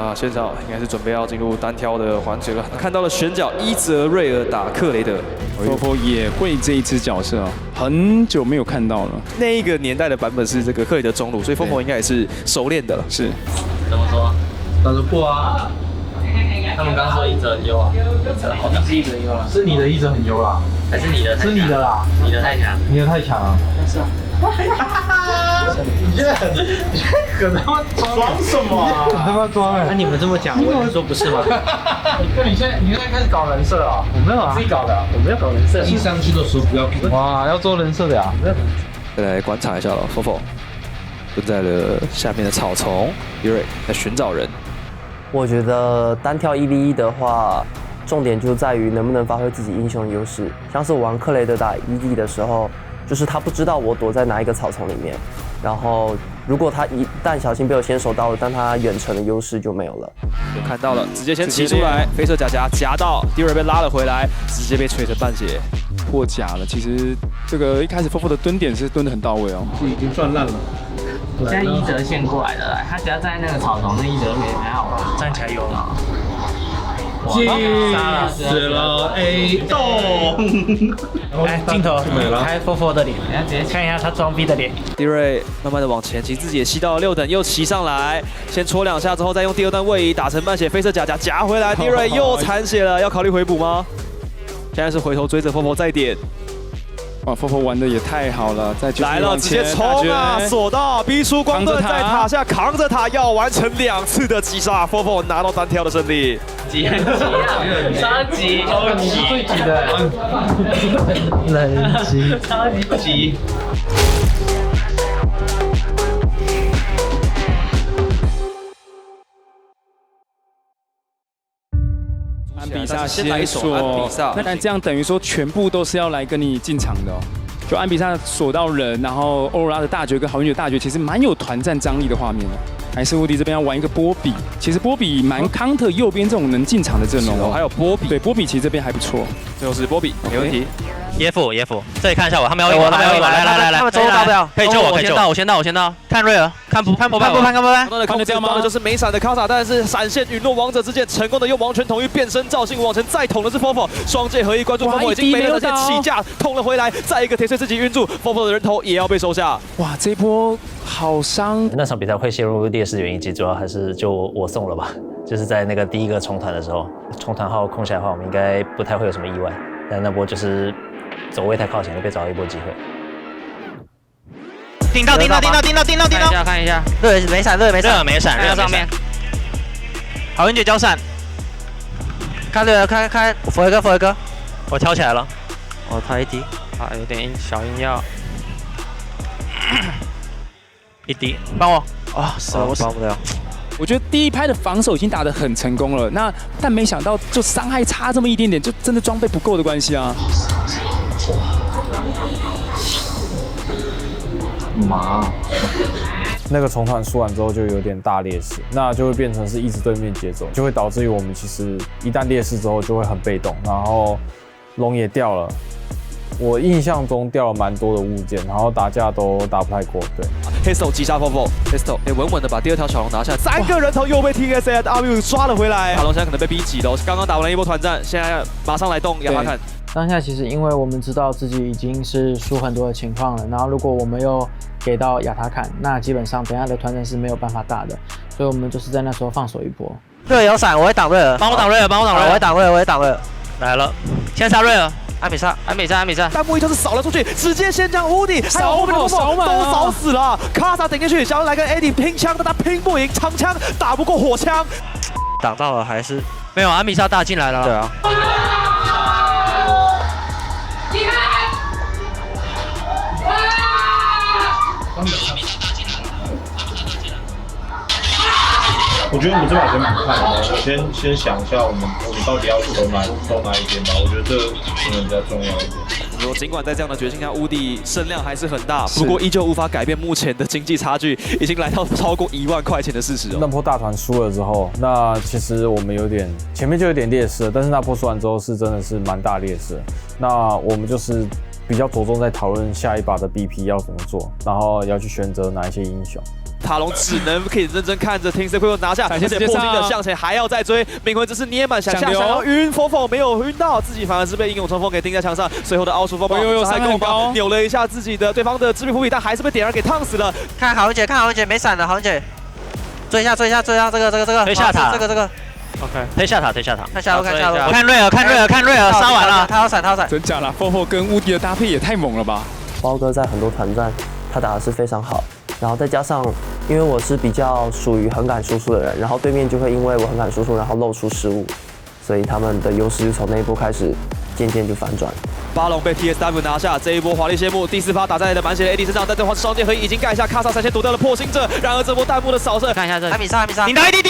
那现场应该是准备要进入单挑的环节了。看到了选角伊泽瑞尔打克雷德，Fofo 也会这一支角色哦，很久没有看到了。那一个年代的版本是这个克雷德中路，所以 Fofo 应该也是熟练的了。是，怎么说？打得过啊。他们刚刚说一泽很优啊，好像是一泽优了，是你的一泽很优啦，还是你的？是你的啦，你的太强，你的太强了。是啊。你很他妈装什么啊？很他妈装哎！那你们这么讲，我能说不是吗？你现在开始搞人设啊？我没有啊，自己搞的。我没有搞人设。一上去的时候不要。哇，要做人设的呀！再来观察一下了 ，Fofo 蹲在了下面的草丛 ，Yuri 在寻找人。我觉得单挑1v1的话，重点就在于能不能发挥自己英雄的优势。像是我玩克雷德打ED的时候，就是他不知道我躲在哪一个草丛里面，然后如果他一旦小心被我先手到了，但他远程的优势就没有了。有看到了，直接先骑出来，飞射夹到 Yuri 被拉了回来，直接被锤成半血，破甲了。其实这个一开始 Fofo 的蹲点是蹲得很到位哦，已经赚烂了。现在一泽线过来的，他只要站在那个草丛，那一泽也蛮好玩，站起来有吗？死了 A 洞！来镜头开 Fofo 的脸，然后直接看一下他装逼的脸。Yuri 慢慢的往前骑，自己也吸到了6等，又骑上来，先戳2下之后，再用第2段位移打成半血，飞射夹回来 ，Yuri 又残血了，要考虑回补吗？现在是回头追着 Fofo 再点。哇 ，Fofo 玩的也太好了，在来了，直接冲啊，锁到，逼出光盾，在塔下扛着塔，要完成2次的击杀 ，Fofo 拿到单挑的胜利。急啊！超级最急的，冷急，超级急。安比萨先锁，但这样等于说全部都是要来跟你进场的哦。就安比萨锁到人，然后欧罗拉的大绝跟好运的大绝其实蛮有团战张力的画面哦。还是乌迪这边要玩一个波比，其实波比蛮 counter 右边这种能进场的阵容哦。还有波比，对波比其实这边还不错。最后是波比，没问题。耶夫，这里看一下我，他们要一个，来，他们中路到不了，可以救我，我先到，看瑞尔，看不看？看得掉吗？的就是没闪的卡萨，但是闪现陨落王者之剑，成功的用王权统一变身造型往前再捅的是 Fofo， 双剑合一，关注 Fofo 已经没了，起架捅了回来，再一个铁碎自己晕住 ，Fofo 的人头也要被收下。哇，这一波好伤。那场比赛会陷入劣势的原因，其实主要还是就我送了吧，就是在那个第一个冲团的时候，冲团号空下来的话，我们应该不太会有什么意外，但那波就是走位太靠前，就被找到一波机会。盯到！看一下，热没闪，上面。好运绝交闪，开瑞尔，开佛一个，我挑起来了，我抬一滴，啊，有点小阴药，一滴，帮我，啊，死了，我帮不了。我觉得第一拍的防守已经打得很成功了，但没想到就伤害差这么一点点，就真的装备不够的关系啊。妈，那个重团输完之后就有点大劣势，那就会变成是一直对面节奏，就会导致于我们其实一旦劣势之后就会很被动，然后龙也掉了。我印象中掉了蛮多的物件，然后打架都打不太过。对 ，Hesto 击杀 Fofo，Hesto 稳稳的把第2条小龙拿下，3个人头又被 TSA 的 RU 刷了回来。卡龙现在可能被逼急了，刚刚打完了一波团战，现在马上来动亚马看。当下其实因为我们知道自己已经是输很多的情况了，然后如果我们又给到亚塔坎，那基本上等下的团战是没有办法打的，所以我们就是在那时候放手一波。瑞尔有闪，我会挡瑞尔，帮我挡瑞尔，我会挡瑞尔，来了，先杀瑞尔。安比萨，弹幕一就是扫了出去，直接先将乌迪还有后面的 Fofo 都扫死了。卡萨顶进去，想要来跟 Eddie 拼枪，但他拼不赢，长枪打不过火枪，挡到了还是没有？安比萨大进来了，对啊。我觉得我们这把先不看了，先想一下我们到底要走哪一边吧。我觉得这可能比较重要一点。说尽管在这样的决心下，乌迪声量还是很大，不过依旧无法改变目前的经济差距，已经来到超过1万块钱的事实哦。那波大团输了之后，那其实我们前面就有点劣势了，但是那波输完之后是真的是蛮大劣势。那我们就是比较着重在讨论下一把的 BP 要怎么做，然后要去选择哪一些英雄。塔隆只能可以认真看着 Team Sequel 拿下，而且破镜的向前还要再追。冥魂只是捏满想要晕Fofo，没有晕到，自己反而是被英勇冲锋给钉在墙上。随后的奥数风暴还够高，扭了一下自己的对方的致命伏笔，但还是被点燃给烫死了。看好姐，没闪的好姐，追一下，这个，推下塔，这个。OK， 推下塔，看下路，看瑞尔，杀完了，他要闪。真假啦 ？Fofo 跟乌迪的搭配也太猛了吧！包哥在很多团战他打的是非常好，然后再加上因为我是比较属于很敢输出的人，然后对面就会因为我很敢输出，然后露出失误，所以他们的优势就从那一波开始渐渐就反转。巴龙被 TSW 拿下，这一波华丽谢幕，第4发打在了满血的 AD 身上，但对方是双剑合一已经盖下，卡萨3先夺掉了破心者。然而这波弹幕的扫射，看一下这，还米莎，顶到 AD，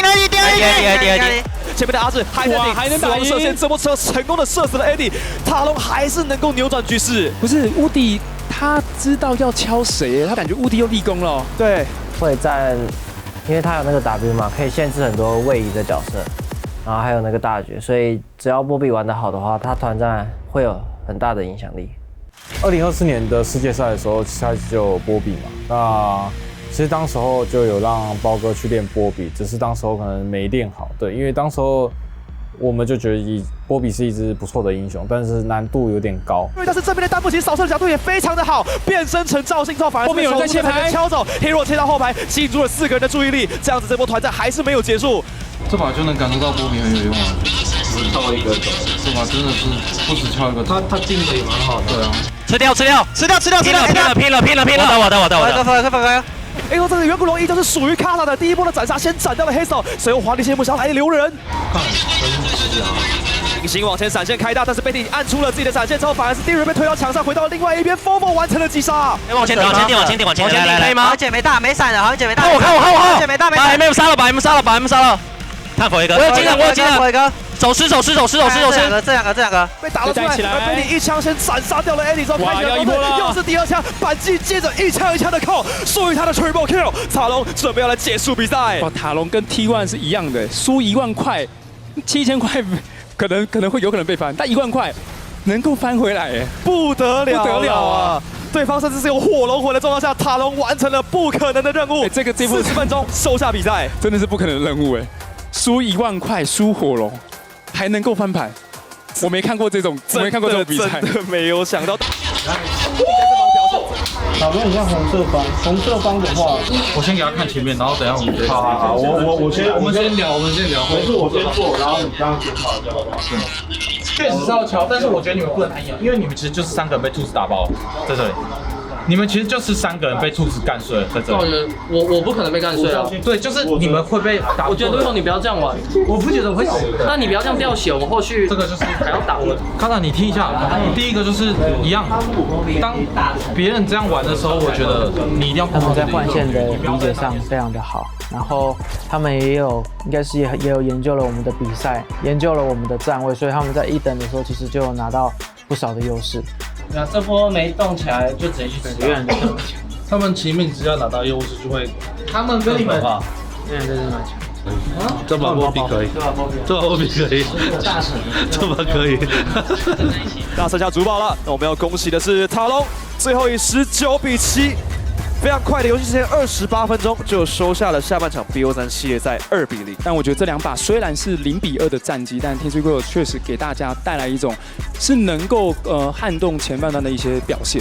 前面的阿志还能打赢，射线这波车成功的射死了 AD， 塔隆还是能够扭转局势。不是乌迪，他知道要敲谁，他感觉乌迪又立功了。对，会在，因为他有那个 W 嘛，可以限制很多位移的角色，然后还有那个大绝，所以只要波比玩得好的话，他团战会有很大的影响力。2024年的世界赛的时候，开始就有波比嘛，那其实当时候就有让包哥去练波比，只是当时候可能没练好，对，因为当时候我们就觉得波比是一支不错的英雄，但是难度有点高。但是这边的弹幕其实扫射的角度也非常的好，变身成赵信之后反而后面有人在切牌敲走 ，Hero 切到后排，吸引住了4个人的注意力，这样子这波团战还是没有结束。这把就能感受到波比很有用啊，只敲一个走，这把真的是不止敲一个，他进的也蛮好的。对啊，吃掉，拼了！我的。哎呦，这个远古龙依旧是属于卡塔的，第一波的斩杀先斩掉了黑手，随后华丽谢幕想来留人。隐形往前闪现开大，但是贝蒂按出了自己的闪现之后，反而是第2人被推到墙上，回到另外一边 ，Fofo 完成了击杀。往前点，可以吗？好姐没大，没闪的，好姐没大。看我，好姐没大，没闪。 M 杀了。看否一个，我有技能，走失，这两个被打了出来，而贝蒂一枪先斩杀掉了 AD 之后，开启了攻势，又是第2枪，反击接着一枪一枪的扣，属于他的 Triple Kill， 塔隆准备要来结束比赛。哇，塔隆跟 T1 是一样的，输1万块，7000块可能会有可能被翻，但1万块能够翻回来，不得了啊！对方甚至是有火龙魂的状况下，塔隆完成了不可能的任务，这部40分钟收下比赛，真的是不可能的任务哎。输1万块，输火龙，还能够翻盘，我没看过这种比赛，真的没有想到。打论一下红色方的话，我先给他看前面，然后等一下我们再。好，我们先聊。没事，我先做，然后你刚刚检讨一下好不好？确实是要敲，但是我觉得你们不能太硬，因为你们其实就是3个人被兔子打爆在这里。你们其实就是3个人被兔子干碎了，在这里。我不可能被干碎啊！对，就是你们会被打。我觉得陆勇你不要这样玩，我不觉得会死。那你不要这样掉血，我后续这个就是还要打我。康纳，你听一下，第一个就是一样，当别人这样玩的时候，我觉得你一定要。他们在换线的理解上非常的好，然后他们应该是也有研究了我们的比赛，研究了我们的站位，所以他们在1等的时候其实就有拿到不少的优势。那这波没动起来，就直接去支援。他们前面只要拿到优势就会，他们跟你们吧，这是蛮强。这把波比可以，这把波比可以，这把可以。那剩下主堡了，那我们要恭喜的是塔隆，最后以19比7。非常快的游戏时间，28分钟就收下了下半场 BO3 系列赛2比0。但我觉得这2把虽然是0比2的战绩，但 Team Sequel 确实给大家带来一种是能够撼动前半段的一些表现。